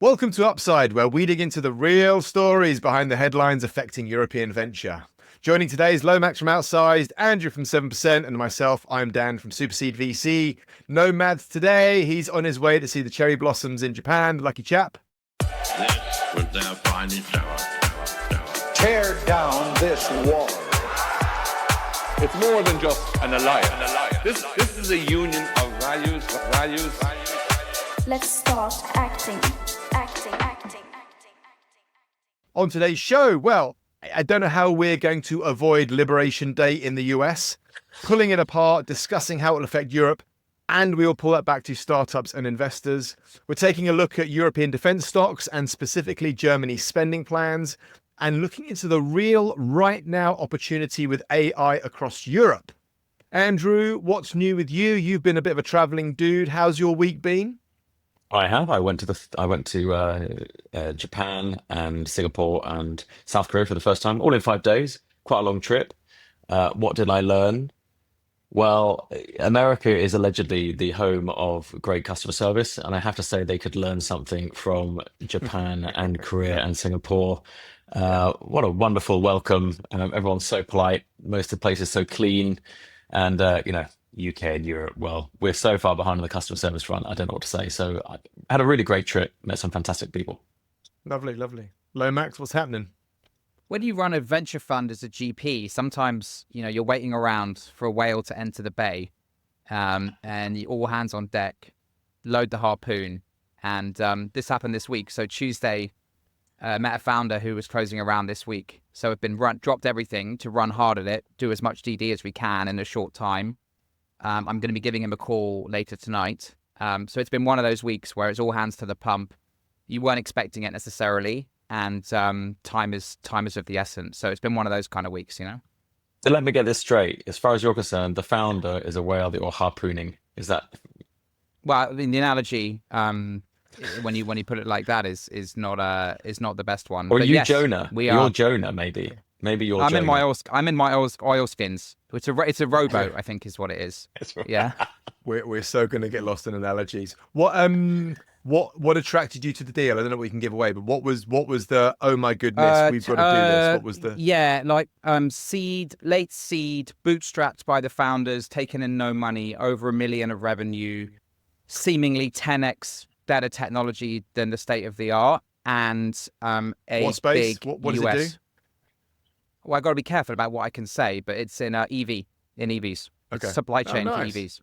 Welcome to Upside, where we dig into the real stories behind the headlines affecting European venture. Joining today is Lomax from Outsized, Andrew from 7%, and myself, I'm Dan from SuperSeed VC. No Mads today. He's on his way to see the cherry blossoms in Japan. Lucky chap. This was their finest hour. Tear down this wall. It's more than just an alliance. This is a union of values. Let's start acting. On today's show, well, I don't know how we're going to avoid Liberation Day in the US, pulling it apart, discussing how it will affect Europe, and we will pull that back to startups and investors. We're taking a look at European defense stocks and specifically Germany's spending plans, and looking into the real right now opportunity with AI across Europe. Andrew, what's new with you? You've been a bit of a traveling dude. How's your week been? I have. I went to Japan and Singapore and South Korea for the first time, all in 5 days. Quite a long trip. What did I learn? Well, America is allegedly the home of great customer service, and I have to say they could learn something from Japan and Korea and Singapore. What a wonderful welcome. Everyone's so polite. Most of the place is so clean, and UK and Europe, well, we're so far behind on the customer service front. I don't know what to say. So I had a really great trip, met some fantastic people. Lovely. Lomax, what's happening? When you run a venture fund as a GP, sometimes, you're waiting around for a whale to enter the bay, and you all hands on deck, load the harpoon. And this happened this week. So Tuesday, met a founder who was closing around this week. So we've been dropped everything to run hard at it, do as much DD as we can in a short time. I'm going to be giving him a call later tonight. So it's been one of those weeks where it's all hands to the pump. You weren't expecting it necessarily, and time is of the essence. So it's been one of those kind of weeks, So let me get this straight. As far as you're concerned, the founder is a whale that you're harpooning. Is that? Well, I mean, the analogy, when you put it like that, is not the best one. Or but you yes, Jonah? You're Jonah, maybe. Maybe you're. I'm Jonah. in my oil skins. It's a rowboat, I think, is what it is. Yeah. We're so going to get lost in analogies. What attracted you to the deal? I don't know what we can give away, but what was the oh my goodness, we've got to do this? What was the late seed, bootstrapped by the founders, taken in no money, over $1 million of revenue, seemingly 10x better technology than the state of the art, and what space? What does US. it do? Well, I got to be careful about what I can say, but it's in EVs. Okay. It's supply chain for nice. EVs.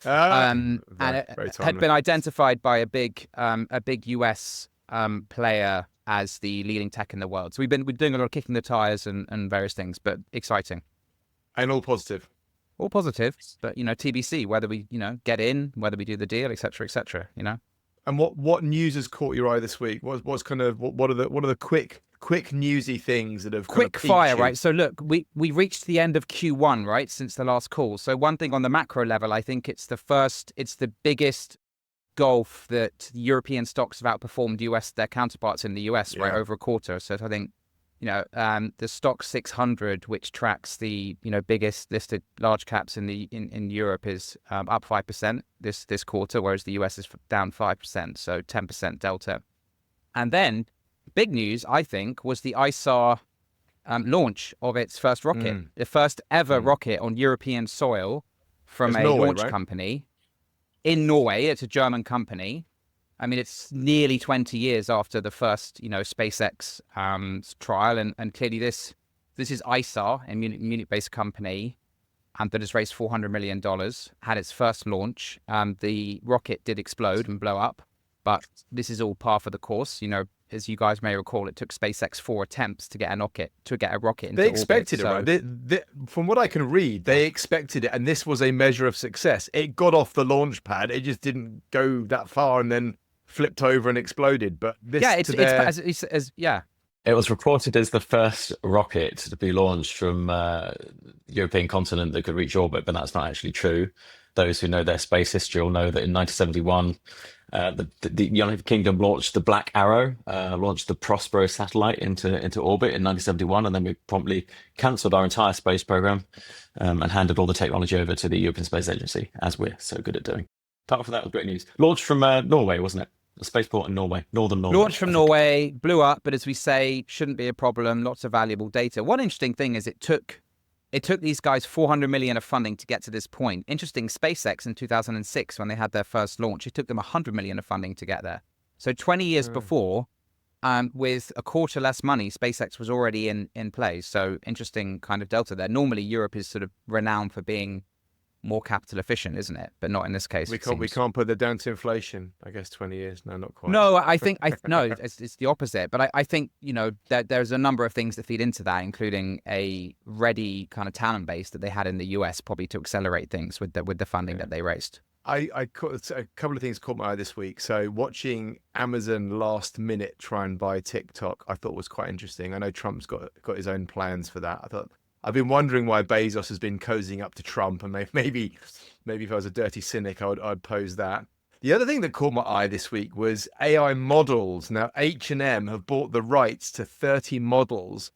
And it had been identified by a big US player as the leading tech in the world. So we're doing a lot of kicking the tires and various things, but exciting. And all positive. All positive, but TBC, whether we get in, whether we do the deal, etc., etc. And what news has caught your eye this week? What are the quick newsy things that have quick fire, right? So look, we reached the end of Q1, right, since the last call. So one thing on the macro level, I think it's the biggest gulf that European stocks have outperformed their counterparts in the US, right, over a quarter. So I think the stock 600, which tracks the biggest listed large caps in Europe, is up 5% this quarter, whereas the US is down 5%, so 10% delta. And then big news, I think, was the ISAR launch of its first rocket, the first ever rocket on European soil from Norway, launch company in Norway. It's a German company. I mean, it's nearly 20 years after the first, SpaceX trial, and clearly this is ISAR, a Munich-based company, that has raised $400 million, had its first launch. The rocket did explode and blow up, but this is all par for the course. As you guys may recall, it took SpaceX 4 attempts to get a rocket into They expected orbit, it, right? From what I can read, they expected it, and this was a measure of success. It got off the launch pad. It just didn't go that far and then flipped over and exploded. But this, It was reported as the first rocket to be launched from the European continent that could reach orbit, but that's not actually true. Those who know their space history will know that in 1971, the United Kingdom launched the Black Arrow, launched the Prospero satellite into orbit in 1971, and then we promptly cancelled our entire space program and handed all the technology over to the European Space Agency, as we're so good at doing. Apart from that, was great news. Launched from Norway, wasn't it? A spaceport in Norway, northern Norway. Launched from I think. Norway, blew up, but as we say, shouldn't be a problem. Lots of valuable data. One interesting thing is it took these guys 400 million of funding to get to this point. Interesting, SpaceX in 2006, when they had their first launch, it took them 100 million of funding to get there. So 20 years before, with a quarter less money, SpaceX was already in play. So interesting kind of delta there. Normally, Europe is sort of renowned for being more capital efficient, isn't it? But not in this case. We can't put that down to inflation. I guess 20 years. No, not quite. No, I think no, it's the opposite. But I think that there's a number of things that feed into that, including a ready kind of talent base that they had in the US, probably to accelerate things with the funding that they raised. I caught a couple of things caught my eye this week. So watching Amazon last minute try and buy TikTok, I thought was quite interesting. I know Trump's got his own plans for that. I've been wondering why Bezos has been cozying up to Trump, and maybe if I was a dirty cynic, I'd pose that. The other thing that caught my eye this week was AI models. Now H&M have bought the rights to 30 models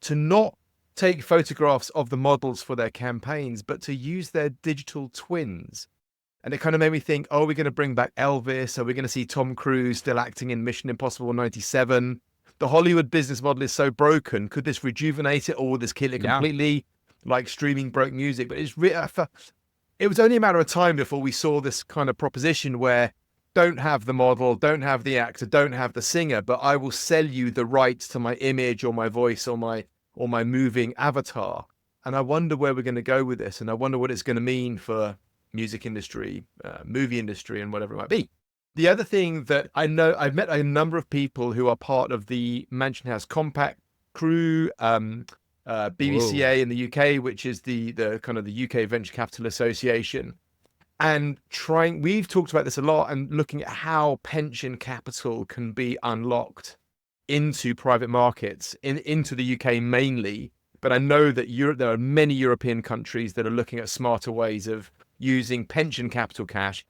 to not take photographs of the models for their campaigns, but to use their digital twins. And it kind of made me think, oh, we're going to bring back Elvis? Are we going to see Tom Cruise still acting in Mission Impossible 97? The Hollywood business model is so broken. Could this rejuvenate it, or will this kill it completely? Like streaming broke music. But it was only a matter of time before we saw this kind of proposition where don't have the model, don't have the actor, don't have the singer, but I will sell you the rights to my image or my voice or my moving avatar. And I wonder where we're going to go with this. And I wonder what it's going to mean for music industry, movie industry, and whatever it might be. The other thing that I know, I've met a number of people who are part of the Mansion House Compact crew, BVCA in the UK, which is the kind of the UK Venture Capital Association, and we've talked about this a lot and looking at how pension capital can be unlocked into private markets into the UK mainly. But I know that there are many European countries that are looking at smarter ways of using pension capital cash.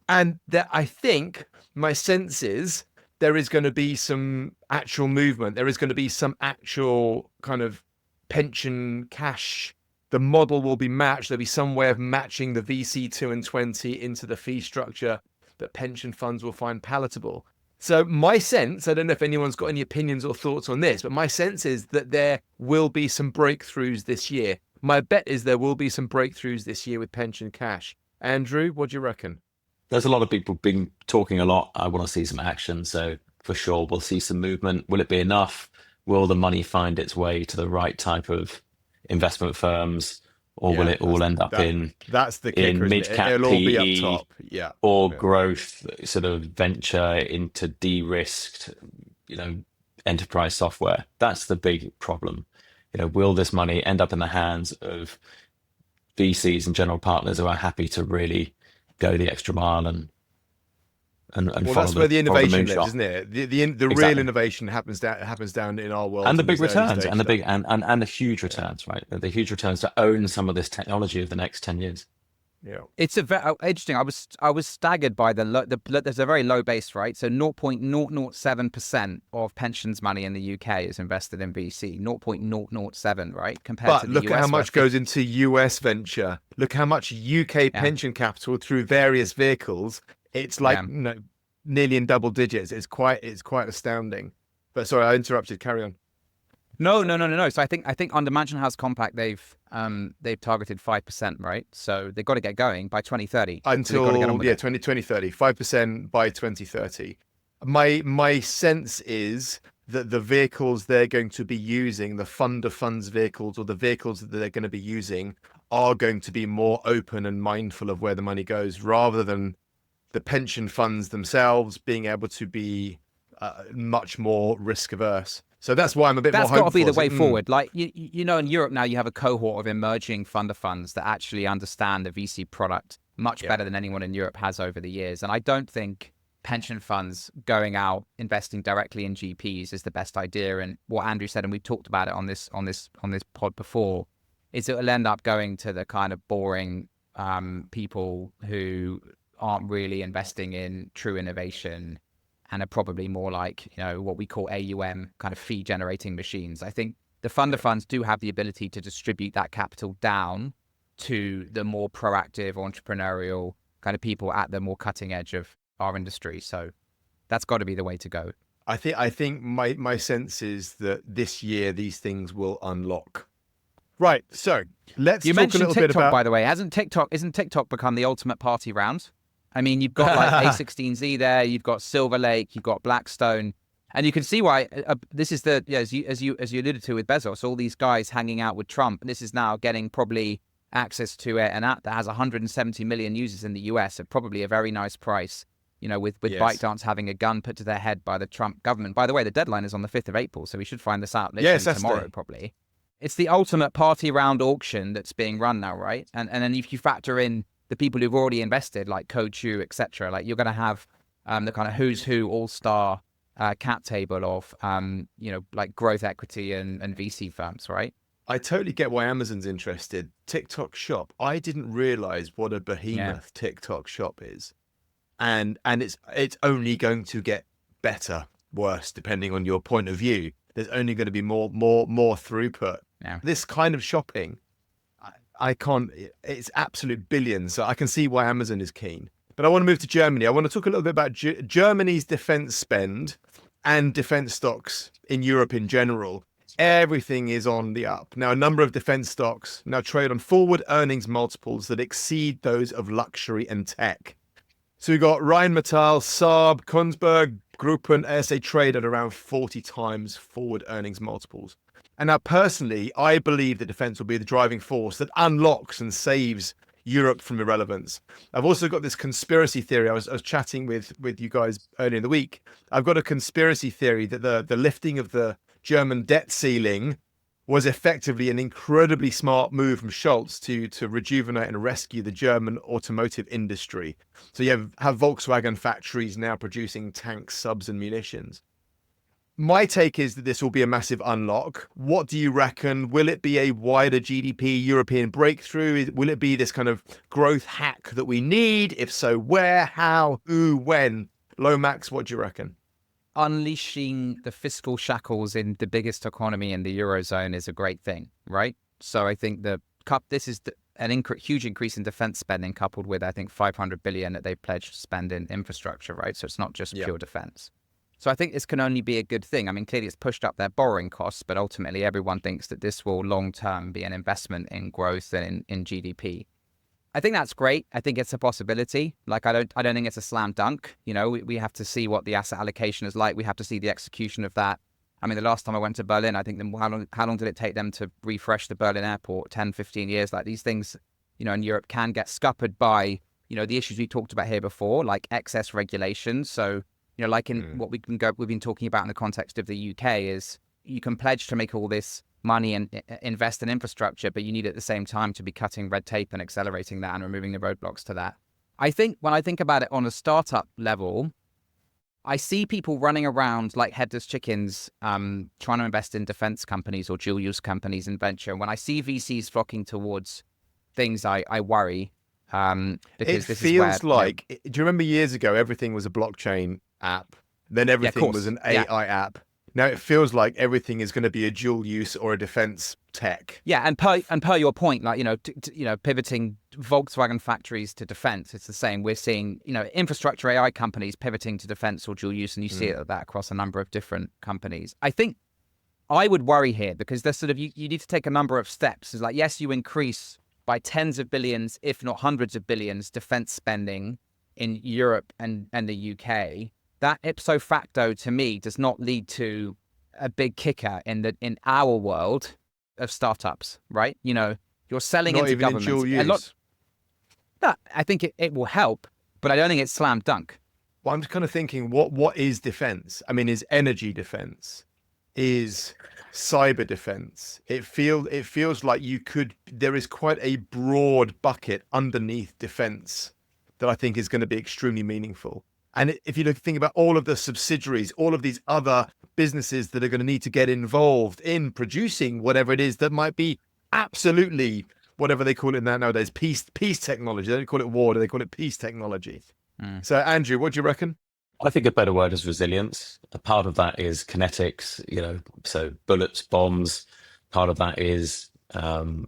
And that I think my sense is there is going to be some actual movement. There is going to be some actual kind of pension cash. The model will be matched. There'll be some way of matching the VC 2 and 20 into the fee structure that pension funds will find palatable. So my sense, I don't know if anyone's got any opinions or thoughts on this, but my sense is that there will be some breakthroughs this year. My bet is there will be some breakthroughs this year with pension cash. Andrew, what do you reckon? There's a lot of people been talking a lot. I want to see some action. So for sure, we'll see some movement. Will it be enough? Will the money find its way to the right type of investment firms, or will it all end up in mid cap It'll all PE, be up top, or growth sort of venture into de-risked, enterprise software? That's the big problem. Will this money end up in the hands of VCs and general partners who are happy to really go the extra mile and well, that's where the innovation lives, isn't it? The real innovation happens down in our world, and the big returns, and the huge returns, right? The huge returns to own some of this technology of the next 10 years. Yeah, it's interesting. I was staggered by there's a very low base, right? So 0.007% of pensions money in the UK is invested in VC. 0.007, right? Compared to the US. But look at how much goes into US venture. Look how much UK pension capital through various vehicles. It's like nearly in double digits. It's quite astounding. But sorry, I interrupted. Carry on. No. So I think under Mansion House Compact they've targeted 5%, right? So they've got to get going by 2030. Until 2030, 5% by 2030. My sense is that the vehicles they're going to be using, the fund of funds vehicles, or the vehicles that they're going to be using, are going to be more open and mindful of where the money goes, rather than the pension funds themselves being able to be much more risk averse. So that's why I'm a bit more hopeful. That's got to be the way forward. Like, in Europe now, you have a cohort of emerging fund of funds that actually understand the VC product much better than anyone in Europe has over the years. And I don't think pension funds going out investing directly in GPs is the best idea. And what Andrew said, and we've talked about it on this pod before, is it will end up going to the kind of boring people who aren't really investing in true innovation and are probably more like, what we call AUM, kind of fee generating machines. I think the fund of funds do have the ability to distribute that capital down to the more proactive, entrepreneurial kind of people at the more cutting edge of our industry. So That's got to be the way to go. I think my sense is that this year these things will unlock. Right. So let's You talk a mentioned little TikTok, bit about. by the way. Isn't TikTok become the ultimate party round? I mean, you've got like A16Z there, you've got Silver Lake, you've got Blackstone, and you can see why this is as you alluded to with Bezos, all these guys hanging out with Trump. This is now getting probably access to an app that has 170 million users in the US at probably a very nice price. With Yes. ByteDance having a gun put to their head by the Trump government. By the way, the deadline is on the 5th of April, so we should find this out literally Yes, tomorrow, Saturday. probably. It's the ultimate party round auction that's being run now, right? And then if you factor in the people who've already invested, like Cochu, etc., like you're going to have the kind of who's who all-star cap table of, like growth equity and VC firms, right? I totally get why Amazon's interested. TikTok Shop. I didn't realize what a behemoth TikTok Shop is. And it's only going to get better, worse, depending on your point of view. There's only going to be more throughput. Yeah. This kind of shopping, I can't. It's absolute billions. So I can see why Amazon is keen. But I want to move to Germany. I want to talk a little bit about Germany's defense spend and defense stocks in Europe in general. Everything is on the up. Now, a number of defense stocks now trade on forward earnings multiples that exceed those of luxury and tech. So we've got Rheinmetall, Saab, Kongsberg, Gruppen, ASA trade at around 40 times forward earnings multiples. And now, personally, I believe that defense will be the driving force that unlocks and saves Europe from irrelevance. I've also got this conspiracy theory. I was chatting with you guys earlier in the week. I've got a conspiracy theory that the lifting of the German debt ceiling was effectively an incredibly smart move from Scholz to rejuvenate and rescue the German automotive industry. So you have Volkswagen factories now producing tanks, subs, and munitions. My take is that this will be a massive unlock. What do you reckon? Will it be a wider GDP European breakthrough? Will it be this kind of growth hack that we need? If so, where, how, who, when? Lomax, what do you reckon? Unleashing the fiscal shackles in the biggest economy in the Eurozone is a great thing, right? So I think this is an huge increase in defense spending coupled with, I think, 500 billion that they've pledged to spend in infrastructure, right? So it's not just pure defense. So I think this can only be a good thing. I mean, clearly it's pushed up their borrowing costs, but ultimately everyone thinks that this will long-term be an investment in growth and in GDP. I think that's great. I think it's a possibility. Like, I don't think it's a slam dunk. We have to see what the asset allocation is like. We have to see the execution of that. I mean, the last time I went to Berlin, I think how long did it take them to refresh the Berlin airport? 10, 15 years. Like, these things, in Europe can get scuppered by, the issues we talked about here before, like excess regulation. So, like in what we've been talking about in the context of the UK is you can pledge to make all this money and invest in infrastructure, but you need at the same time to be cutting red tape and accelerating that and removing the roadblocks to that. I think when I think about it on a startup level, I see people running around like headless chickens, trying to invest in defense companies or dual use companies in venture. When I see VCs flocking towards things, I worry. Because It this feels is where, like, do you remember years ago, everything was a blockchain app, then everything course. was an AI app. Now it feels like everything is going to be a dual use or a defense tech. Yeah, and per your point, like pivoting Volkswagen factories to defense, it's the same. We're seeing infrastructure AI companies pivoting to defense or dual use, and you see that across a number of different companies. I think I would worry here because there's sort of you need to take a number of steps. It's like, yes, you increase by tens of billions, if not hundreds of billions, defense spending in Europe and the UK. That ipso facto, to me, does not lead to a big kicker in our world of startups, right? You're selling Not into even in governments. dual use. I think it will help, but I don't think it's slam dunk. Well, I'm just kind of thinking, what is defense? I mean, is energy defense? Is cyber defense? It feels like there is quite a broad bucket underneath defense that I think is going to be extremely meaningful. And if you think about all of the subsidiaries, all of these other businesses that are going to need to get involved in producing whatever it is that might be absolutely whatever they call it nowadays, peace technology. They don't call it war, they call it peace technology. So Andrew, what do you reckon? I think a better word is resilience. A part of that is kinetics, so bullets, bombs. Part of that is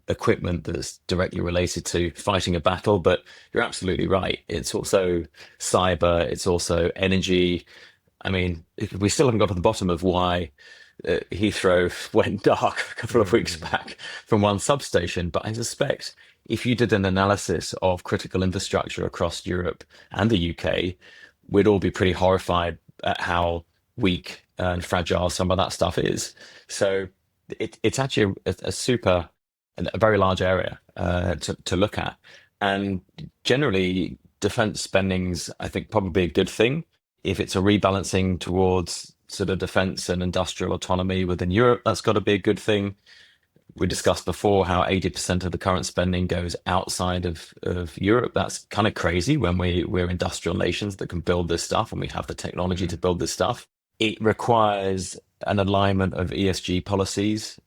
equipment that's directly related to fighting a battle. But you're absolutely right. It's also cyber. It's also energy. I mean, we still haven't got to the bottom of why Heathrow went dark a couple of weeks back from one substation. But I suspect if you did an analysis of critical infrastructure across Europe and the UK, we'd all be pretty horrified at how weak and fragile some of that stuff is. So it's actually a very large area to look at. And generally, defense spending's, I think, probably a good thing. If it's a rebalancing towards sort of defense and industrial autonomy within Europe, that's got to be a good thing. We discussed before how 80% of the current spending goes outside of Europe. That's kind of crazy when we're industrial nations that can build this stuff and we have the technology to build this stuff. It requires an alignment of ESG policies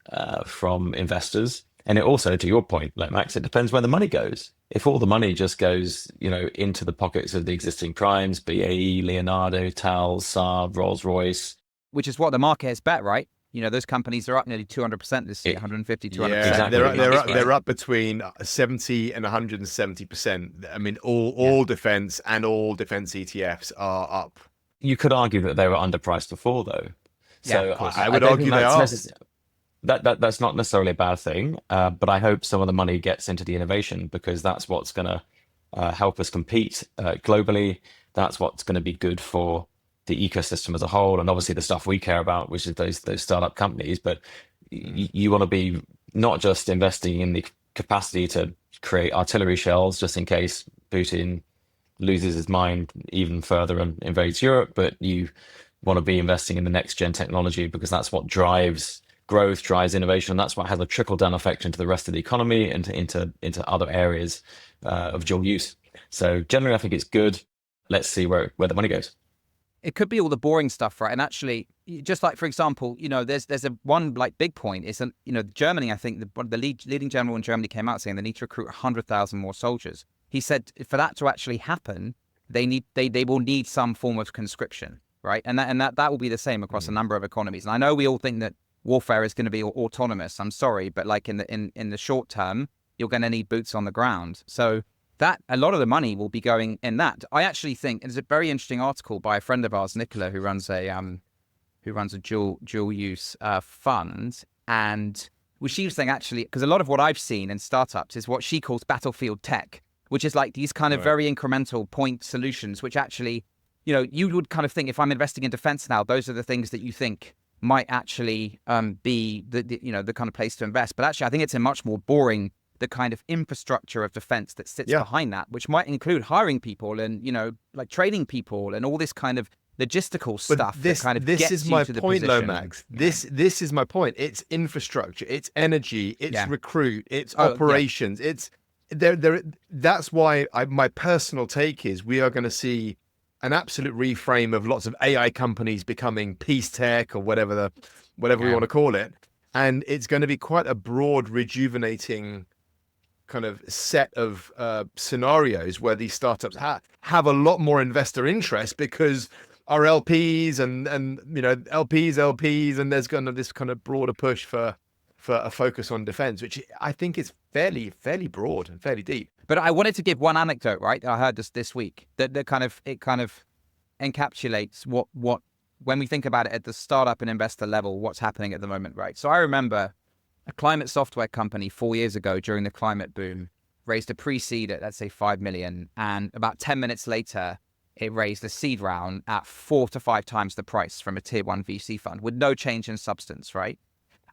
from investors. And it also, to your point, Lomax, it depends where the money goes. If all the money just goes, into the pockets of the existing primes, BAE, Leonardo, TAL, Saab, Rolls-Royce. Which is what the market has bet, right? Those companies are up nearly 200% this year, 150, 200%. Yeah, Exactly. they're up between 70 and 170%. I mean, all defense and all defense ETFs are up. You could argue that they were underpriced before, though. So of course. I would argue they are. That's not necessarily a bad thing, but I hope some of the money gets into the innovation because that's what's going to help us compete globally. That's what's going to be good for the ecosystem as a whole, and obviously the stuff we care about, which is those startup companies. But you want to be not just investing in the capacity to create artillery shells just in case Putin loses his mind even further and invades Europe, but you want to be investing in the next gen technology because that's what drives growth, drives innovation, and that's what has a trickle down effect into the rest of the economy and into other areas of dual use. So generally, I think it's good. Let's see where the money goes. It could be all the boring stuff, right? And actually, just like, for example, there's a one like big point is, Germany, I think the leading general in Germany came out saying they need to recruit 100,000 more soldiers. He said for that to actually happen, they will need some form of conscription, right? And that will be the same across a number of economies. And I know we all think that warfare is going to be autonomous. I'm sorry, but like in the short term, you're going to need boots on the ground. So that a lot of the money will be going in that. I actually think there's a very interesting article by a friend of ours, Nicola, who runs a dual use fund, and what she was saying actually, because a lot of what I've seen in startups is what she calls battlefield tech, which is like these kind of very incremental point solutions, which actually, you would kind of think if I'm investing in defense now, those are the things that you think might actually be the kind of place to invest. But actually, I think it's a much more boring, the kind of infrastructure of defense that sits behind that, which might include hiring people and, like training people and all this kind of logistical stuff. This is my point, Lomax. This is my point. It's infrastructure, it's energy, it's recruit, it's operations. It's there. That's why my personal take is we are going to see an absolute reframe of lots of AI companies becoming peace tech or whatever we want to call it. And it's going to be quite a broad, rejuvenating kind of set of scenarios where these startups have a lot more investor interest because our LPs and LPs, and there's going to this kind of broader push for a focus on defense, which I think is fairly broad and fairly deep. But I wanted to give one anecdote, right? I heard this week that kind of encapsulates what when we think about it at the startup and investor level, what's happening at the moment, right? So I remember a climate software company 4 years ago during the climate boom raised a pre-seed at, let's say, 5 million. And about 10 minutes later, it raised a seed round at 4 to 5 times the price from a tier 1 VC fund with no change in substance, right?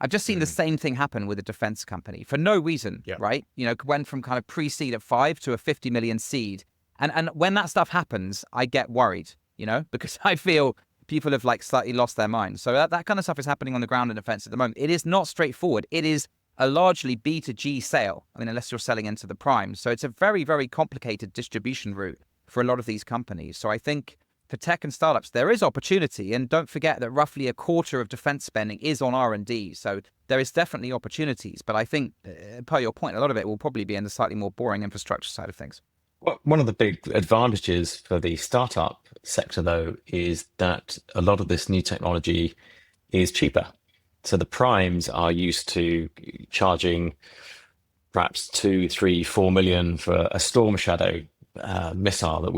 I've just seen the same thing happen with a defense company for no reason, right? Went from kind of pre-seed at 5 to a 50 million seed. And when that stuff happens, I get worried, because I feel people have like slightly lost their minds. So that kind of stuff is happening on the ground in defense at the moment. It is not straightforward. It is a largely B2G sale. I mean, unless you're selling into the prime. So it's a very, very complicated distribution route for a lot of these companies. So I think for tech and startups, there is opportunity. And don't forget that roughly a quarter of defense spending is on R&D. So there is definitely opportunities. But I think, per your point, a lot of it will probably be in the slightly more boring infrastructure side of things. Well, one of the big advantages for the startup sector, though, is that a lot of this new technology is cheaper. So the primes are used to charging perhaps 2, 3, 4 million for a Storm Shadow cruise missile that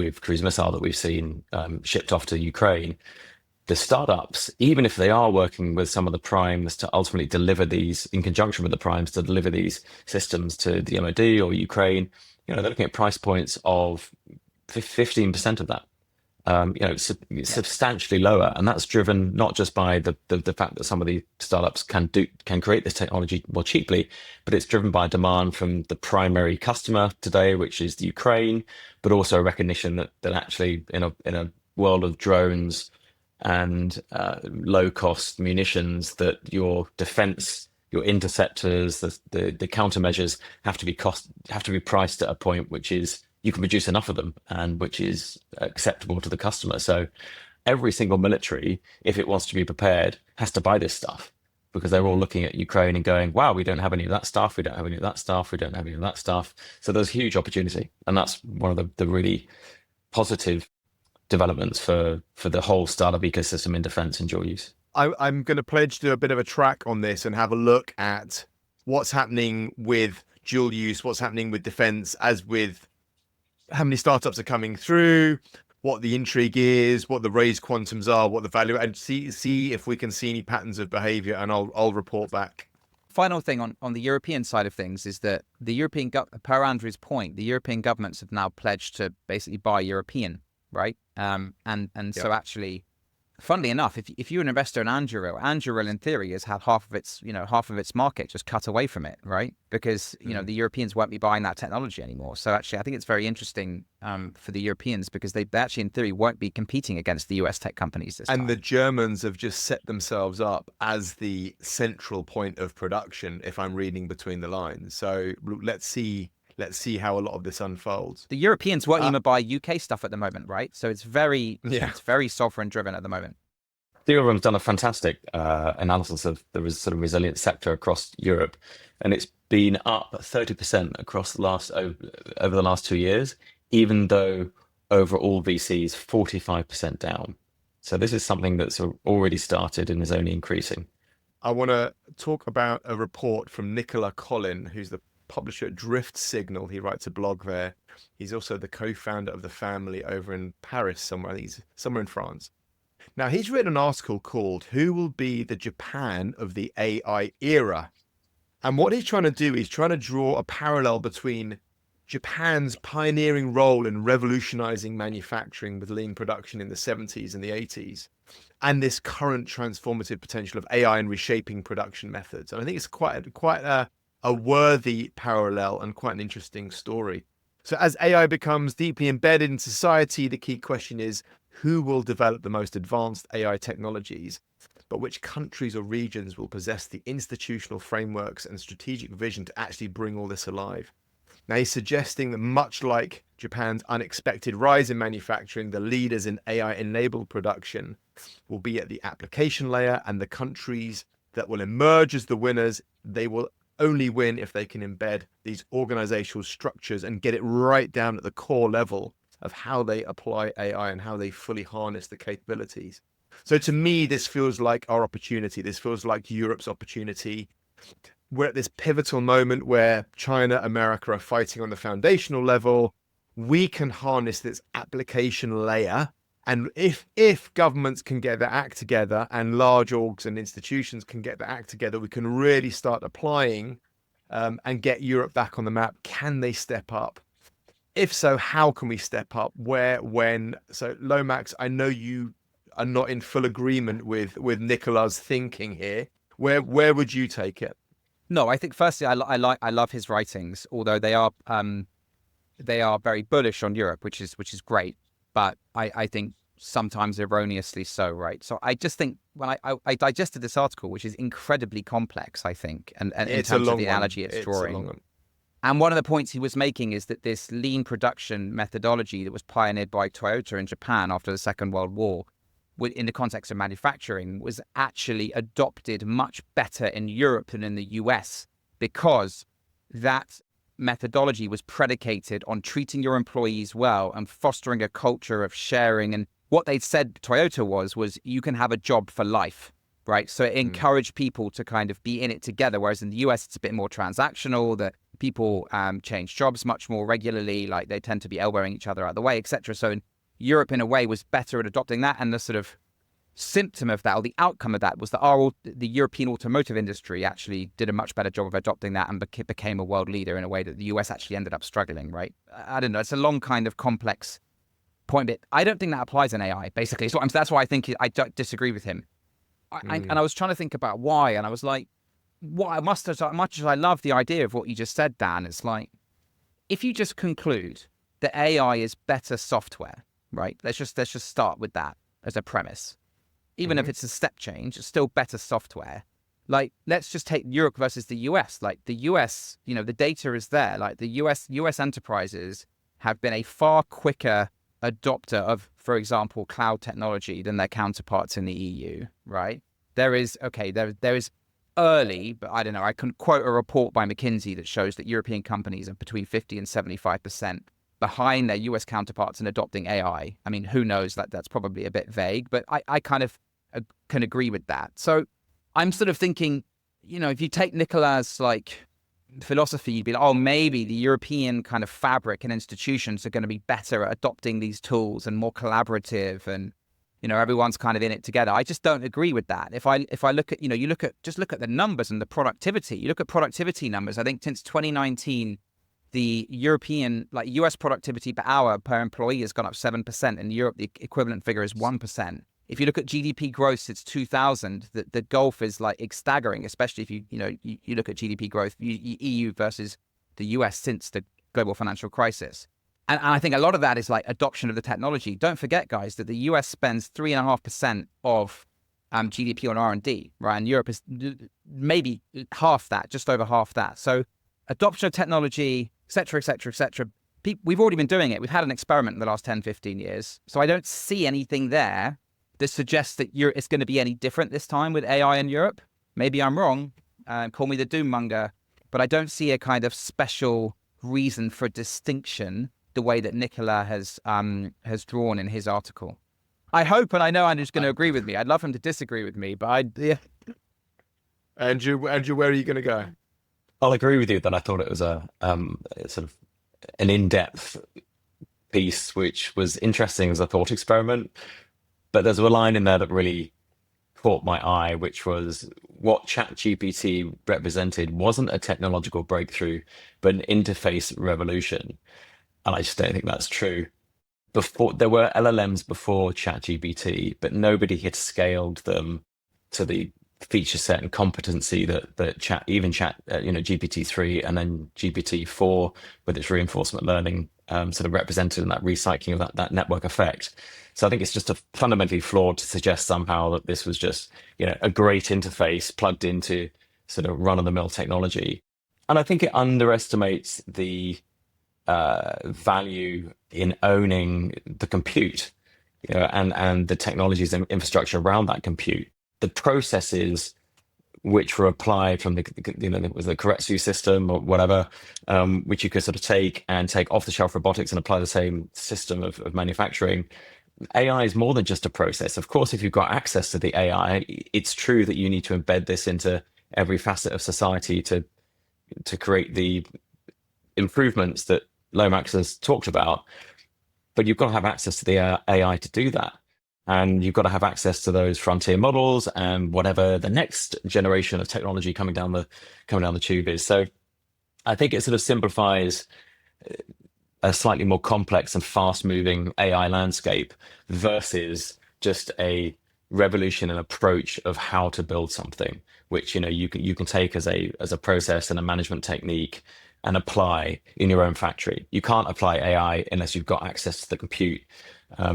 we've seen shipped off to Ukraine. the startups, even if they are working with some of the primes to ultimately deliver these in conjunction with the primes to deliver these systems to the MOD or Ukraine, they're looking at price points of 15% of that. Substantially lower, and that's driven not just by the fact that some of the startups can create this technology more cheaply, but it's driven by demand from the primary customer today, which is the Ukraine, but also a recognition that actually in a world of drones and low cost munitions, that your defense, your interceptors, the countermeasures have to be priced at a point which is you can produce enough of them and which is acceptable to the customer. So every single military, if it wants to be prepared, has to buy this stuff, because they're all looking at Ukraine and going, wow, we don't have any of that stuff. We don't have any of that stuff. We don't have any of that stuff. So there's huge opportunity. And that's one of the really positive developments for the whole startup ecosystem in defense and dual use. I'm going to pledge to do a bit of a track on this and have a look at what's happening with dual use, what's happening with defense, as with how many startups are coming through, what the intrigue is, what the raised quantums are, what the value, and see if we can see any patterns of behavior, and I'll report back. Final thing on the European side of things is that the European, per Andrew's point, the European governments have now pledged to basically buy European, right? So actually, funnily enough, if you're an investor in Anduril in theory has had half of its market just cut away from it, right? Because the Europeans won't be buying that technology anymore. So actually, I think it's very interesting for the Europeans, because they actually in theory won't be competing against the US tech companies this time. And the Germans have just set themselves up as the central point of production, if I'm reading between the lines. So let's see how a lot of this unfolds. The Europeans won't even buy UK stuff at the moment, right? So it's very sovereign driven at the moment. Theorem's done a fantastic analysis of the sort of resilient sector across Europe, and it's been up 30% across over the last 2 years, even though overall VCs 45% down. So this is something that's already started and is only increasing. I want to talk about a report from Nicolas Collin, who's the publisher at Drift Signal. He writes a blog there. He's also the co-founder of the family over in Paris somewhere. I think he's somewhere in France. Now, he's written an article called "Who Will Be the Japan of the AI Era?" And what he's trying to do is trying to draw a parallel between Japan's pioneering role in revolutionizing manufacturing with lean production in the 70s and the 80s, and this current transformative potential of AI and reshaping production methods. And I think it's quite a worthy parallel and quite an interesting story. So as AI becomes deeply embedded in society, the key question is who will develop the most advanced AI technologies, but which countries or regions will possess the institutional frameworks and strategic vision to actually bring all this alive. Now, he's suggesting that much like Japan's unexpected rise in manufacturing, the leaders in AI-enabled production will be at the application layer, and the countries that will emerge as the winners, they will only win if they can embed these organizational structures and get it right down at the core level of how they apply AI and how they fully harness the capabilities. So to me, this feels like our opportunity. This feels like Europe's opportunity. We're at this pivotal moment where China, America are fighting on the foundational level. We can harness this application layer. And if governments can get their act together and large orgs and institutions can get their act together, we can really start applying and get Europe back on the map. Can they step up? If so, how can we step up? Where, when? So Lomax, I know you are not in full agreement with Nicolas' thinking here. Where would you take it? No, I think firstly, I love his writings, although they are very bullish on Europe, which is great. But I think sometimes erroneously so, right? So I just think when I digested this article, which is incredibly complex, I think, and in terms of the analogy it's drawing. And one of the points he was making is that this lean production methodology that was pioneered by Toyota in Japan after the Second World War, in the context of manufacturing, was actually adopted much better in Europe than in the US, because that methodology was predicated on treating your employees well and fostering a culture of sharing. And what they'd said Toyota was you can have a job for life, right? So it encouraged people to kind of be in it together, whereas in the US it's a bit more transactional, that people change jobs much more regularly, like they tend to be elbowing each other out of the way, etc. So in Europe, in a way, was better at adopting that, and the sort of symptom of that, or the outcome of that, was that the European automotive industry actually did a much better job of adopting that and became a world leader in a way that the US actually ended up struggling, right? I don't know. It's a long kind of complex point, but I don't think that applies in AI, basically. So that's why I think I don't disagree with him. And I was trying to think about why, and I was like, much as I love the idea of what you just said, Dan, it's like, if you just conclude that AI is better software, right? Let's just start with that as a premise. Even if it's a step change, it's still better software. Like, let's just take Europe versus the US. Like, the US, the data is there. Like, the US enterprises have been a far quicker adopter of, for example, cloud technology than their counterparts in the EU, right? There is early, but I don't know, I can quote a report by McKinsey that shows that European companies are between 50 and 75% behind their US counterparts in adopting AI. I mean, who knows? That's probably a bit vague, but I kind of can agree with that. So I'm sort of thinking, if you take Nicolas' like philosophy, you'd be like, oh, maybe the European kind of fabric and institutions are going to be better at adopting these tools and more collaborative, and everyone's kind of in it together. I just don't agree with that. If I look at, look at the numbers and the productivity. You look at productivity numbers. I think since 2019, the European, like US productivity per hour per employee has gone up 7%. In Europe, the equivalent figure is 1%. If you look at GDP growth since 2000, the gulf is like staggering, especially if you look at GDP growth, EU versus the US since the global financial crisis. And I think a lot of that is like adoption of the technology. Don't forget, guys, that the US spends 3.5% of GDP on R&D, right? And Europe is maybe half that, just over half that. So adoption of technology, et cetera, et cetera, et cetera. We've already been doing it. We've had an experiment in the last 10, 15 years. So I don't see anything there that suggests that it's going to be any different this time with AI in Europe. Maybe I'm wrong. Call me the doom monger. But I don't see a kind of special reason for distinction the way that Nicolas has drawn in his article. I hope, and I know Andrew's going to agree with me. I'd love him to disagree with me, but Andrew, where are you going to go? I'll agree with you that I thought it was a sort of an in-depth piece, which was interesting as a thought experiment. But there's a line in there that really caught my eye, which was what ChatGPT represented wasn't a technological breakthrough, but an interface revolution. And I just don't think that's true. There were LLMs before ChatGPT, but nobody had scaled them to the feature set and competency that GPT-3 and then GPT-4 with its reinforcement learning sort of represented in that recycling of that network effect. So I think it's just fundamentally flawed to suggest somehow that this was just a great interface plugged into sort of run-of-the-mill technology. And I think it underestimates the value in owning the compute, and the technologies and infrastructure around that compute. The processes which were applied from the Keiretsu system or whatever, which you could sort of take off-the-shelf robotics and apply the same system of manufacturing. AI is more than just a process. Of course, if you've got access to the AI, it's true that you need to embed this into every facet of society to create the improvements that Lomax has talked about. But you've got to have access to the AI to do that. And you've got to have access to those frontier models and whatever the next generation of technology coming down the tube is. So I think it sort of simplifies a slightly more complex and fast-moving AI landscape versus just a revolution and approach of how to build something, which you can take as a process and a management technique and apply in your own factory. You can't apply AI unless you've got access to the compute.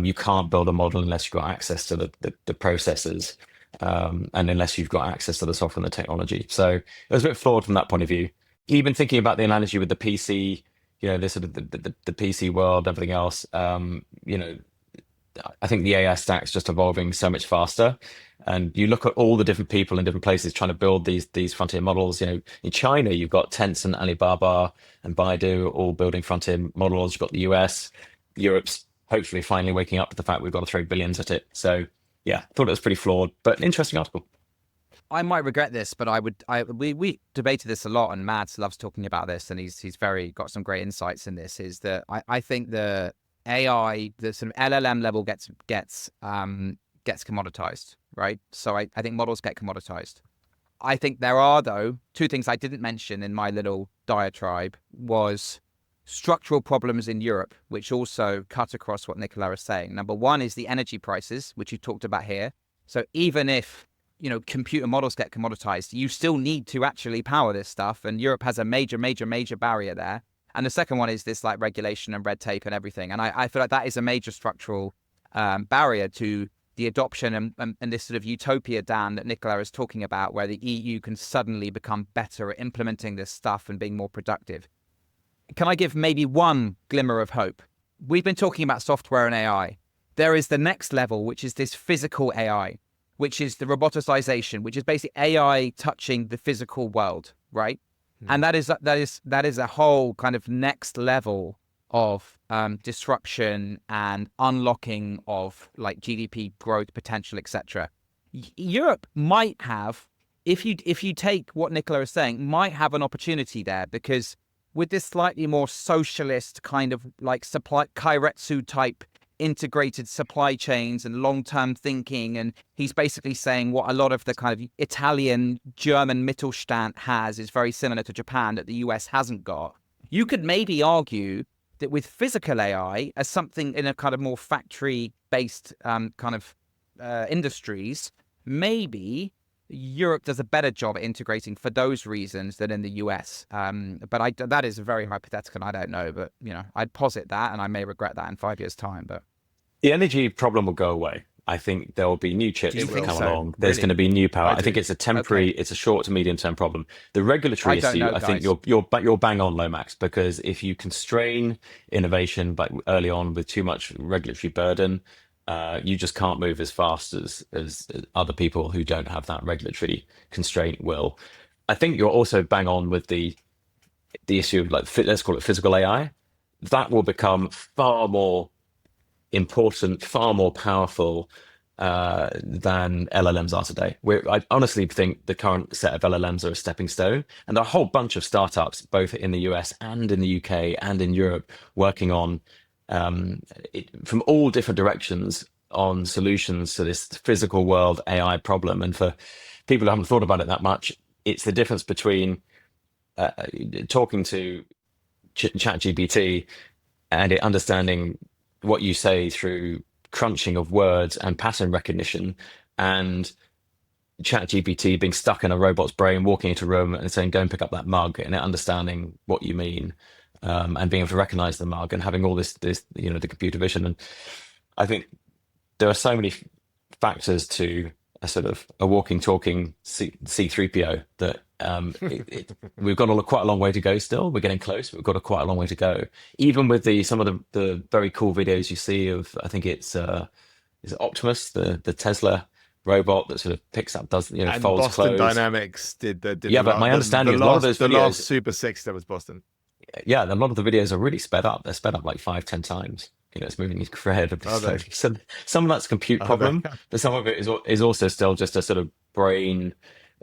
You can't build a model unless you've got access to the processes, and unless you've got access to the software and the technology. So it was a bit flawed from that point of view. Even thinking about the analogy with the PC, the sort of the PC world, everything else, I think the AI stack's just evolving so much faster. And you look at all the different people in different places trying to build these frontier models. In China, you've got Tencent, Alibaba, and Baidu all building frontier models. You've got the US, Europe's hopefully finally waking up to the fact we've got to throw billions at it. So yeah, thought it was pretty flawed, but an interesting article. I might regret this, but we debated this a lot, and Mads loves talking about this, and he's got some great insights in this. Is that I think the AI, the sort of LLM level gets gets commoditized, right? So I think models get commoditized. I think there are, though, two things I didn't mention in my little diatribe was structural problems in Europe, which also cut across what Nicola is saying. Number one is the energy prices, which you talked about here. So even if, computer models get commoditized, you still need to actually power this stuff. And Europe has a major barrier there. And the second one is this like regulation and red tape and everything. And I feel like that is a major structural barrier to the adoption and this sort of utopia, Dan, that Nicola is talking about, where the EU can suddenly become better at implementing this stuff and being more productive. Can I give maybe one glimmer of hope? We've been talking about software and AI. There is the next level, which is this physical AI, which is the roboticization, which is basically AI touching the physical world, right? And that is a whole kind of next level of disruption and unlocking of like GDP growth potential, etc. Europe might have, if you take what Nicola is saying, might have an opportunity there, because with this slightly more socialist kind of like supply Kairetsu type integrated supply chains and long-term thinking, and he's basically saying what a lot of the kind of Italian, German Mittelstand has is very similar to Japan that the US hasn't got. You could maybe argue that with physical AI as something in a kind of more factory-based industries, maybe Europe does a better job at integrating for those reasons than in the US. But that is very hypothetical. I don't know, but I'd posit that, and I may regret that in 5 years' time. But the energy problem will go away. I think there will be new chips that come along. There's Really? going to be new power. I think do. it's a temporary, it's a short to medium term problem. The regulatory I don't issue, know, I think guys. you're bang on, Lomax, because if you constrain innovation but early on with too much regulatory burden, you just can't move as fast as other people who don't have that regulatory constraint will. I think you're also bang on with the issue of like, let's call it physical AI. That will become far more important, far more powerful than LLMs are today. I honestly think the current set of LLMs are a stepping stone, and there are a whole bunch of startups, both in the US and in the UK and in Europe, working on from all different directions on solutions to this physical world AI problem. And for people who haven't thought about it that much, it's the difference between talking to ChatGPT and it understanding what you say through crunching of words and pattern recognition, and ChatGPT being stuck in a robot's brain, walking into a room and saying, go and pick up that mug, and it understanding what you mean, and being able to recognize the mug and having all this, the computer vision. And I think there are so many factors to a sort of a walking, talking C3PO that we've got quite a long way to go still. We're getting close. We've got quite a long way to go. Even with some of the very cool videos you see of, I think it's is it Optimus, the Tesla robot that sort of picks up, does And folds Boston clothes. Dynamics did Yeah, but my understanding is a lot of those the last videos. Super 6 that was Boston. Yeah, a lot of the videos are really sped up. They're sped up like 5-10 times. It's moving incredibly Are they? slowly. So some of that's a compute Are problem, they? but some of it is also still just a sort of brain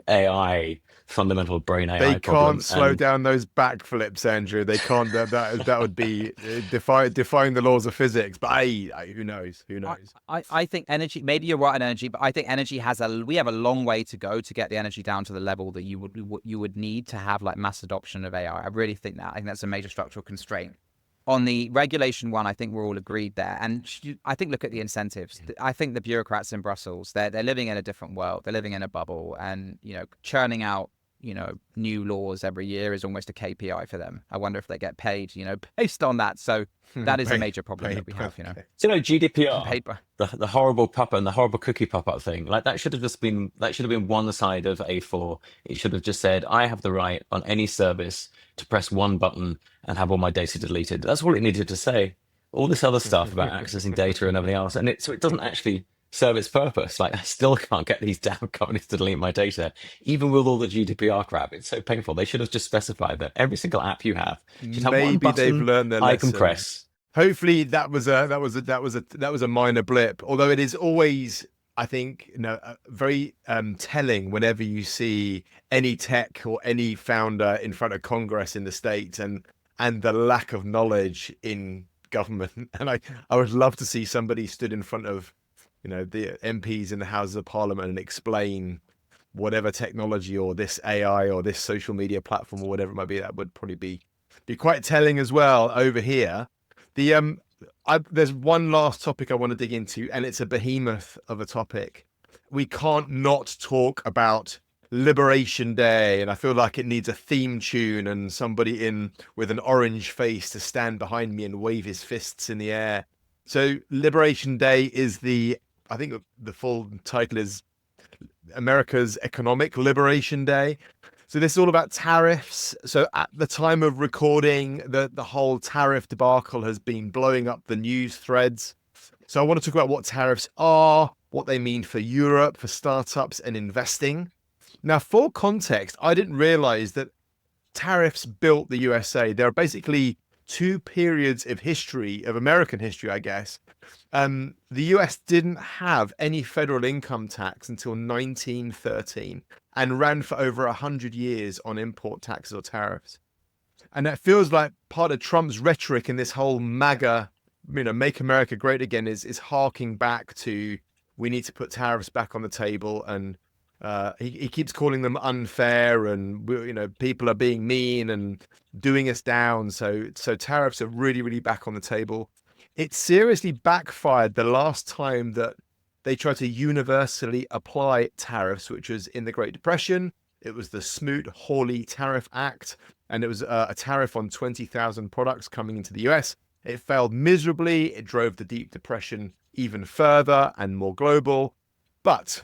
AI, fundamental brain AI They problem. can't slow And down those backflips, Andrew. They can't. That would be defying the laws of physics. But who knows? Who knows? I think energy, maybe you're right on energy, but I think energy we have a long way to go to get the energy down to the level that you would need to have like mass adoption of AI. I really think that. I think that's a major structural constraint. On the regulation one, I think we're all agreed there. And I think, look at the incentives. I think the bureaucrats in Brussels, they're living in a different world. They're living in a bubble, and, churning out, new laws every year is almost a KPI for them. I wonder if they get paid, based on that. So that is a major problem that we have, GDPR, Paid by. the horrible puppet and the horrible cookie pop-up thing, like that should have been one side of A4. It should have just said, I have the right on any service to press one button and have all my data deleted. That's all it needed to say. All this other stuff about accessing data and everything else, and so it doesn't actually serve its purpose. Like, I still can't get these damn companies to delete my data, even with all the GDPR crap. It's so painful. They should have just specified that every single app you have should have one Maybe button they've learned their I lesson. can press. Hopefully that was a minor blip. Although it is always, I think, very telling whenever you see any tech or any founder in front of Congress in the States and the lack of knowledge in government. And I would love to see somebody stood in front of the MPs in the Houses of Parliament and explain whatever technology or this AI or this social media platform or whatever it might be. That would probably be quite telling as well over here. There's one last topic I want to dig into, and it's a behemoth of a topic. We can't not talk about Liberation Day, and I feel like it needs a theme tune and somebody in with an orange face to stand behind me and wave his fists in the air. So Liberation Day is I think the full title is America's Economic Liberation Day. So this is all about tariffs. So at the time of recording, the whole tariff debacle has been blowing up the news threads. So I want to talk about what tariffs are, what they mean for Europe, for startups and investing. Now, for context, I didn't realize that tariffs built the USA. There are basically two periods of history, of American history, I guess. The US didn't have any federal income tax until 1913 and ran for over 100 years on import taxes or tariffs. And that feels like part of Trump's rhetoric in this whole MAGA, make America great again is harking back to, we need to put tariffs back on the table. And he keeps calling them unfair, and people are being mean and doing us down. So tariffs are really, really back on the table. It seriously backfired the last time that they tried to universally apply tariffs, which was in the Great Depression. It was the Smoot-Hawley Tariff Act, and it was a tariff on 20,000 products coming into the US. It failed miserably. It drove the Deep Depression even further and more global. But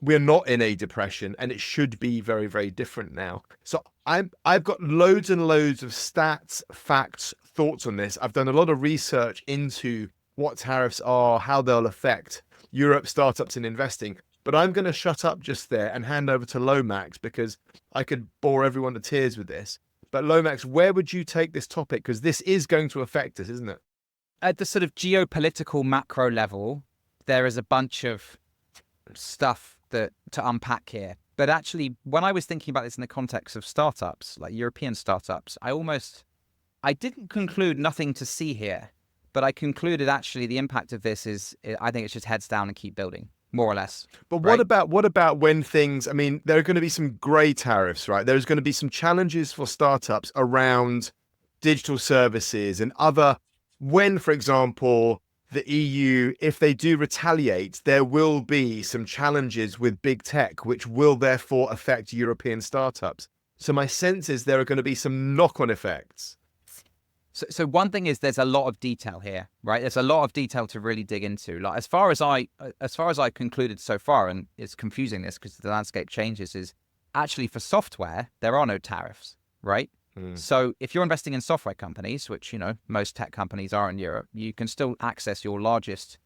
we're not in a depression, and it should be very, very different now. So I've got loads and loads of stats, facts, thoughts on this. I've done a lot of research into what tariffs are, how they'll affect Europe, startups and investing. But I'm going to shut up just there and hand over to Lomax, because I could bore everyone to tears with this. But Lomax, where would you take this topic? Because this is going to affect us, isn't it? At the sort of geopolitical macro level, there is a bunch of stuff to unpack here. But actually, when I was thinking about this in the context of startups, like European startups, I didn't conclude nothing to see here, but I concluded actually the impact of this is, I think it's just heads down and keep building, more or less. But right? what about when things, there are going to be some grey tariffs, right? There's going to be some challenges for startups around digital services and other, when, for example, the EU, if they do retaliate, there will be some challenges with big tech, which will therefore affect European startups. So my sense is there are going to be some knock-on effects. So one thing is there's a lot of detail here, right? There's a lot of detail to really dig into. Like as far as I concluded so far, and it's confusing this because the landscape changes, is actually for software there are no tariffs, right? So if you're investing in software companies, which most tech companies are in Europe, you can still access your largest,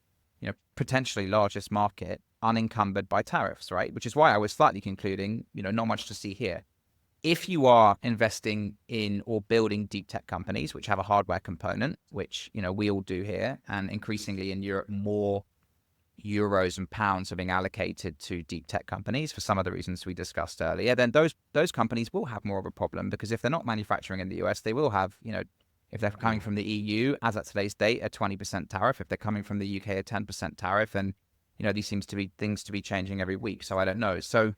potentially largest market unencumbered by tariffs, right? Which is why I was slightly concluding, not much to see here. If you are investing in or building deep tech companies, which have a hardware component, which, we all do here, and increasingly in Europe, more euros and pounds are being allocated to deep tech companies for some of the reasons we discussed earlier, then those companies will have more of a problem, because if they're not manufacturing in the US, they will have, if they're coming from the EU, as at today's date, a 20% tariff. If they're coming from the UK, a 10% tariff. And, these seems to be things to be changing every week. So I don't know. So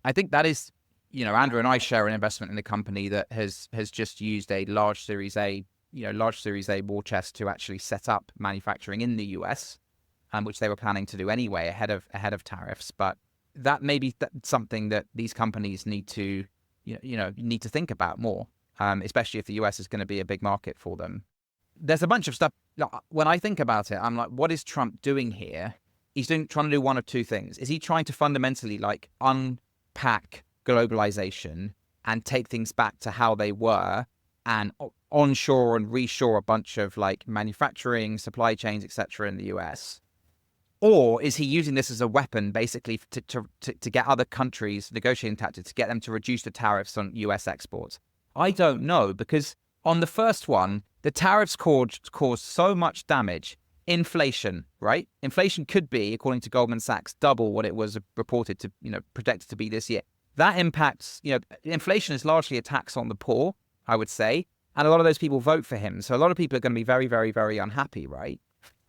I think that is, Andrew and I share an investment in a company that has just used a large Series A war chest to actually set up manufacturing in the US, which they were planning to do anyway ahead of tariffs. But that may be something that these companies need to think about more, especially if the US is going to be a big market for them. There's a bunch of stuff. When I think about it, I'm like, what is Trump doing here? He's trying to do one of two things. Is he trying to fundamentally unpack globalization and take things back to how they were and onshore and reshore a bunch of manufacturing, supply chains, etc. in the US? Or is he using this as a weapon, basically, to get other countries, negotiating tactics, to get them to reduce the tariffs on US exports? I don't know, because on the first one, the tariffs caused so much damage. Inflation, right? Inflation could be, according to Goldman Sachs, double what it was reported to, projected to be this year. That impacts, inflation is largely a tax on the poor, I would say. And a lot of those people vote for him. So a lot of people are going to be very, very, very unhappy, right?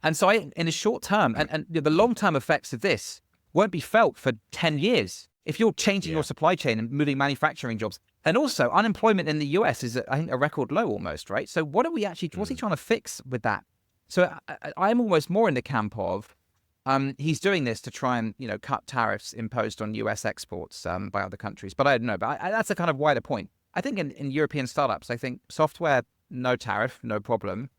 And so in a short term, and the long-term effects of this won't be felt for 10 years. If you're changing your supply chain and moving manufacturing jobs, and also unemployment in the US is, I think, a record low almost, right? So what are we actually, what's he trying to fix with that? So I'm almost more in the camp of, he's doing this to try and, cut tariffs imposed on US exports by other countries. But I don't know, but that's a kind of wider point. I think in European startups, I think software, no tariff, no problem.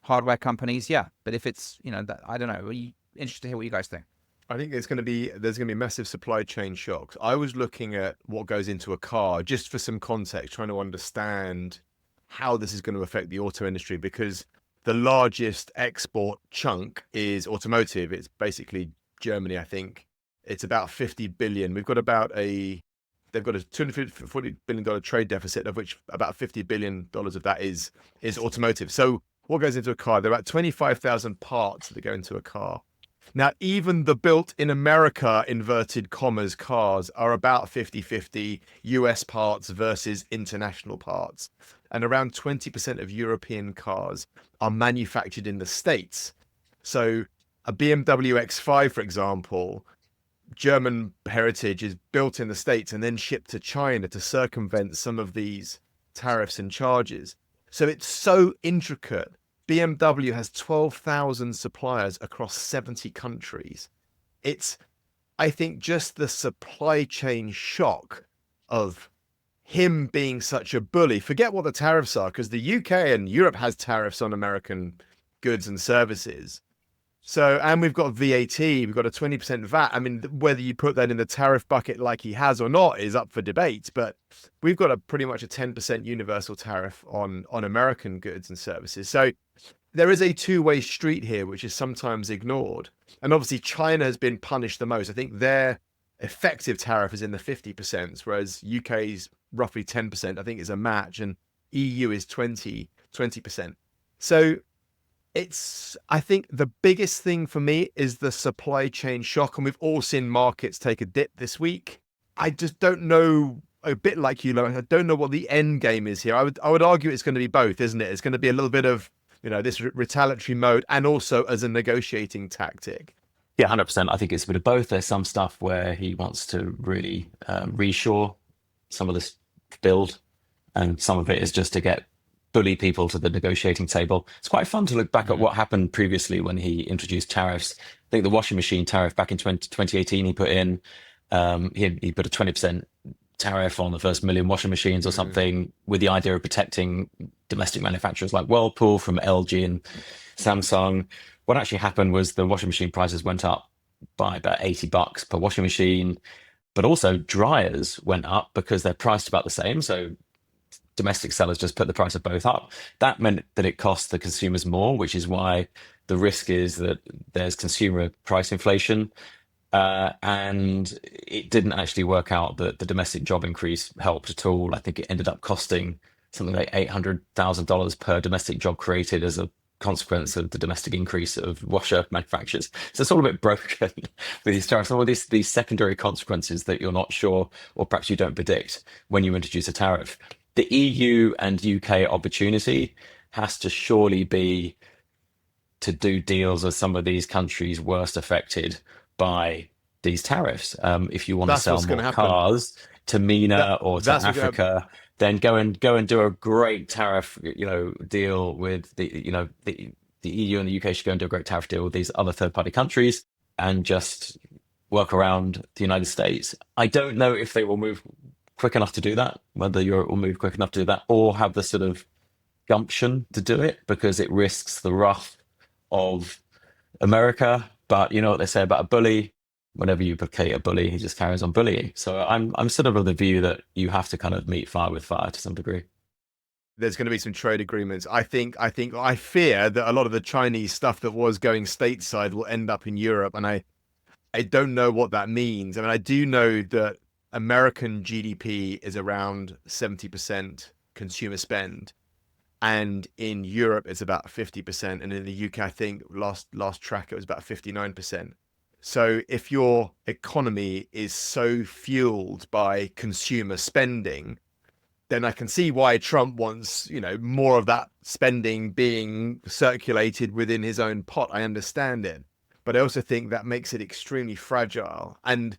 Hardware companies, yeah. But if it's, I don't know, are you interested to hear what you guys think? I think there's going to be massive supply chain shocks. I was looking at what goes into a car just for some context, trying to understand how this is going to affect the auto industry, because the largest export chunk is automotive. It's basically Germany, I think. It's about 50 billion. They've got a $240 billion trade deficit, of which about $50 billion of that is automotive. So what goes into a car? There are about 25,000 parts that go into a car. Now, even the built in America, inverted commas, cars are about 50-50 US parts versus international parts. And around 20% of European cars are manufactured in the States. So a BMW X5, for example, German heritage, is built in the States and then shipped to China to circumvent some of these tariffs and charges. So it's so intricate. BMW has 12,000 suppliers across 70 countries. It's, I think, just the supply chain shock of him being such a bully. Forget what the tariffs are, because the UK and Europe has tariffs on American goods and services. So, and we've got VAT, we've got a 20% VAT. I mean, whether you put that in the tariff bucket like he has or not is up for debate, but we've got pretty much a 10% universal tariff on American goods and services. So there is a two-way street here, which is sometimes ignored. And obviously China has been punished the most. I think their effective tariff is in the 50%, whereas UK's roughly 10%, I think, is a match, and EU is 20%. So I think the biggest thing for me is the supply chain shock. And we've all seen markets take a dip this week. I just don't know, a bit like you, Lomax, I don't know what the end game is here. I would argue it's going to be both, isn't it? It's going to be a little bit of, this retaliatory mode and also as a negotiating tactic. Yeah, 100%. I think it's a bit of both. There's some stuff where he wants to really reshore some of this build, and some of it is just to bully people to the negotiating table. It's quite fun to look back at what happened previously when he introduced tariffs. I think the washing machine tariff back in 2018, he put in, he put a 20% tariff on the first million washing machines or something, with the idea of protecting domestic manufacturers like Whirlpool from LG and Samsung. What actually happened was the washing machine prices went up by about $80 per washing machine, but also dryers went up because they're priced about the same. So domestic sellers just put the price of both up. That meant that it cost the consumers more, which is why the risk is that there's consumer price inflation. And it didn't actually work out that the domestic job increase helped at all. I think it ended up costing something like $800,000 per domestic job created as a consequence of the domestic increase of washer manufacturers. So it's all a bit broken with these tariffs. All these secondary consequences that you're not sure, or perhaps you don't predict when you introduce a tariff. The EU and UK opportunity has to surely be to do deals with some of these countries worst affected by these tariffs. If you want to sell more cars to MENA or to Africa, then go and do a great tariff, deal with the EU and the UK should go and do a great tariff deal with these other third-party countries and just work around the United States. I don't know if they will move quick enough to do that, whether Europe will move quick enough to do that, or have the sort of gumption to do it, because it risks the wrath of America. But you know what they say about a bully: whenever you placate a bully, he just carries on bullying. So I'm sort of the view that you have to kind of meet fire with fire to some degree. There's going to be some trade agreements. I fear that a lot of the Chinese stuff that was going stateside will end up in Europe, and I don't know what that means. I mean, I do know that American GDP is around 70% consumer spend, and in Europe it's about 50%, and in the UK I think last track it was about 59%. So if your economy is so fueled by consumer spending, then I can see why Trump wants, more of that spending being circulated within his own pot. I understand it. But I also think that makes it extremely fragile. And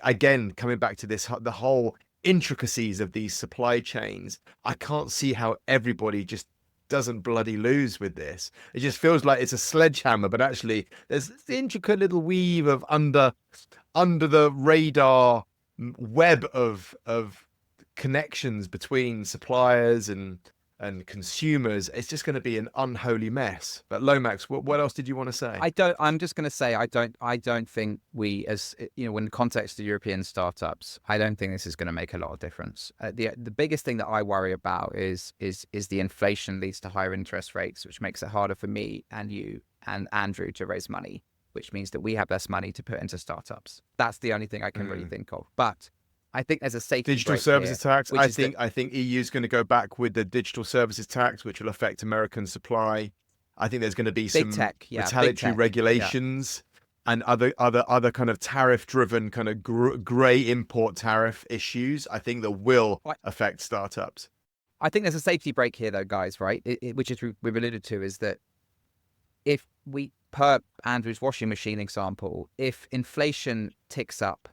again, coming back to this, the whole intricacies of these supply chains, I can't see how everybody just doesn't bloody lose with this. It just feels like it's a sledgehammer, but actually there's this intricate little weave of under the radar web of connections between suppliers and consumers. It's just going to be an unholy mess. But Lomax, what else did you want to say? I'm just going to say I don't think we, as in the context of European startups, I don't think this is going to make a lot of difference. The biggest thing that I worry about is the inflation leads to higher interest rates, which makes it harder for me and you and Andrew to raise money, which means that we have less money to put into startups. That's the only thing I can really think of. But I think there's a safety digital break services here, tax. which I is think EU is going to go back with the digital services tax, which will affect American supply. I think there's going to be some retaliatory regulations and other kind of tariff-driven kind of grey import tariff issues. I think that will affect startups. I think there's a safety break here, though, guys. Right, which is we've alluded to, is that if we, per Andrew's washing machine example, if inflation ticks up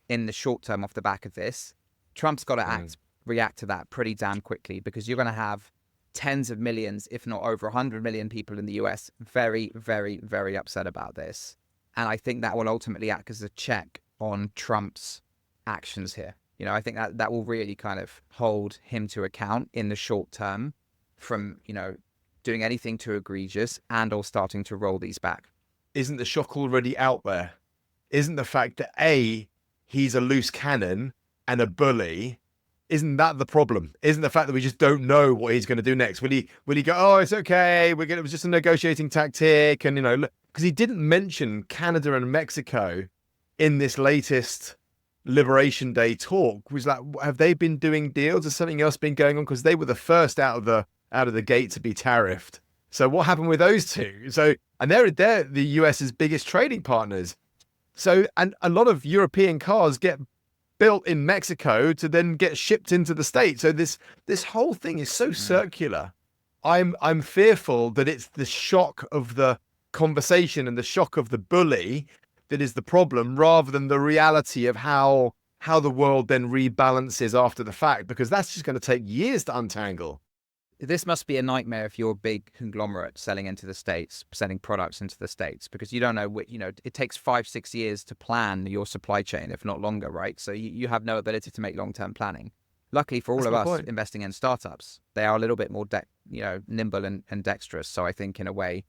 in the short term off the back of this, Trump's got to react to that pretty damn quickly, because you're going to have tens of millions, if not over 100 million people in the US very, very, very upset about this. And I think that will ultimately act as a check on Trump's actions here. I think that will really kind of hold him to account in the short term from, doing anything too egregious and or starting to roll these back. Isn't the shock already out there? Isn't the fact that he's a loose cannon and a bully, isn't that the problem? Isn't the fact that we just don't know what he's going to do next? Will he go, oh, it's okay, it was just a negotiating tactic, and because he didn't mention Canada and Mexico in this latest Liberation Day talk. Was like, have they been doing deals? Has something else been going on? Because they were the first out of the gate to be tariffed. So what happened with those two? And they're the US's biggest trading partners. So, and a lot of European cars get built in Mexico to then get shipped into the States. So this whole thing is so circular. I'm fearful that it's the shock of the conversation and the shock of the bully that is the problem, rather than the reality of how the world then rebalances after the fact, because that's just going to take years to untangle. This must be a nightmare if you're a big conglomerate selling into the States, sending products into the States, because you don't know it takes 5-6 years to plan your supply chain, if not longer, right? So you have no ability to make long-term planning. Luckily for all of us investing in startups, they are a little bit more nimble and dexterous. So I think in a way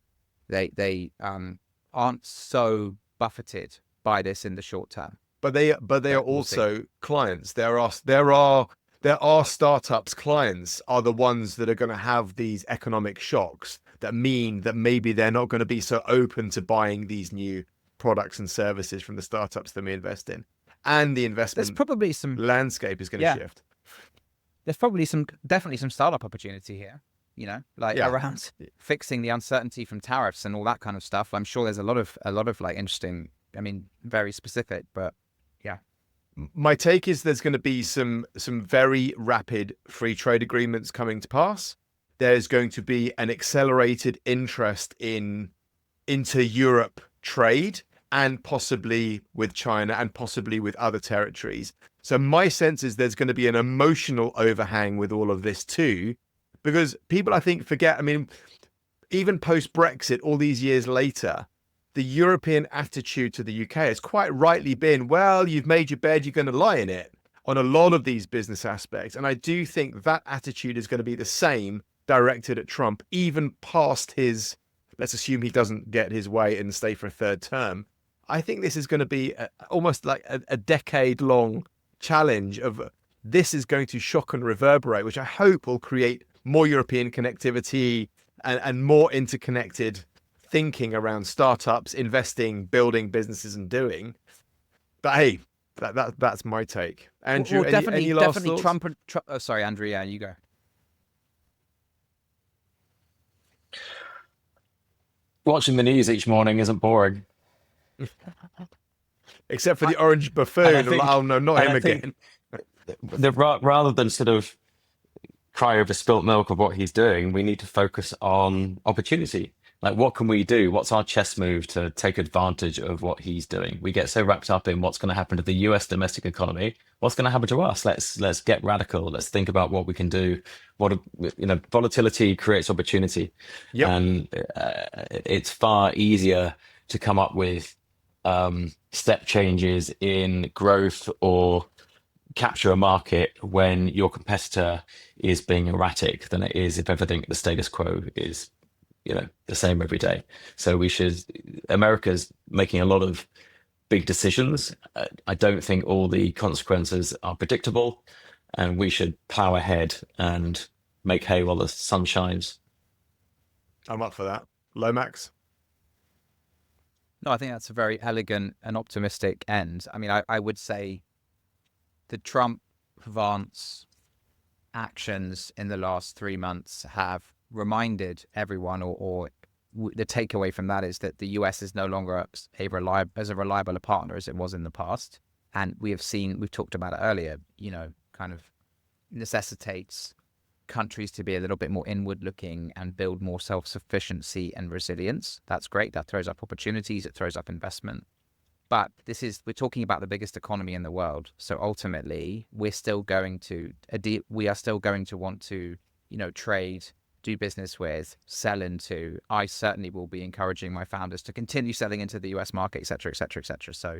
they aren't so buffeted by this in the short term. But they are also clients. There are startups clients are the ones that are going to have these economic shocks that mean that maybe they're not going to be so open to buying these new products and services from the startups that we invest in. And the investment There's probably some landscape is going to shift. There's probably definitely some startup opportunity here, around fixing the uncertainty from tariffs and all that kind of stuff. I'm sure there's a lot of like interesting, very specific, but yeah. My take is there's going to be some very rapid free trade agreements coming to pass. There's going to be an accelerated interest into Europe trade, and possibly with China and possibly with other territories. So my sense is there's going to be an emotional overhang with all of this too, because people, I think, forget, even post-Brexit, all these years later, the European attitude to the UK has quite rightly been, well, you've made your bed, you're going to lie in it on a lot of these business aspects. And I do think that attitude is going to be the same directed at Trump, even past his, let's assume he doesn't get his way and stay for a third term. I think this is going to be almost like a decade-long challenge of this is going to shock and reverberate, which I hope will create more European connectivity and more interconnected thinking around startups, investing, building businesses and doing. But hey, that's my take. Andrew, any last thoughts? Trump. Oh, sorry, Andrew. Yeah, you go. Watching the news each morning isn't boring. Except for the orange buffoon. Think, oh no, not him again. Rather than sort of cry over spilt milk of what he's doing. We need to focus on opportunity. Like, what can we do? What's our chess move to take advantage of what he's doing? We get so wrapped up in what's going to happen to the US domestic economy. What's going to happen to us? Let's get radical. Let's think about what we can do. Volatility creates opportunity. Yep. And it's far easier to come up with step changes in growth or capture a market when your competitor is being erratic than it is if everything the status quo is the same every day. So America's making a lot of big decisions. I don't think all the consequences are predictable, and we should plow ahead and make hay while the sun shines. I'm up for that. Lomax? No, I think that's a very elegant and optimistic end. I mean, I would say the Trump-Vance actions in the last 3 months have reminded everyone, or the takeaway from that is that the US is no longer as reliable a partner as it was in the past. And we've talked about it earlier, kind of necessitates countries to be a little bit more inward looking and build more self-sufficiency and resilience. That's great. That throws up opportunities. It throws up investment. But we're talking about the biggest economy in the world. So ultimately, we are still going to want to, trade, do business with, sell into. I certainly will be encouraging my founders to continue selling into the US market, et cetera, et cetera, et cetera. So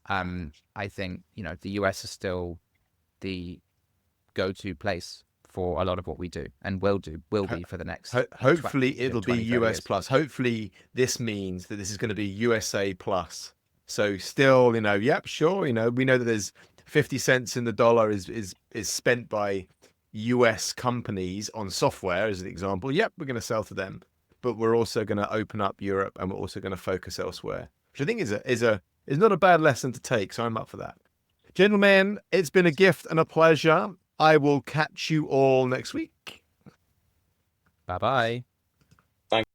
I think, the US is still the go-to place for a lot of what we do and will be for the next. Hopefully it'll be 20, 30 US years. plus. Hopefully this means that this is going to be USA plus. So still, yep, sure. We know that there's 50 cents in the dollar is spent by US companies on software, as an example. Yep, we're going to sell to them, but we're also going to open up Europe and we're also going to focus elsewhere, which I think is not a bad lesson to take. So I'm up for that. Gentlemen, it's been a gift and a pleasure. I will catch you all next week. Bye-bye.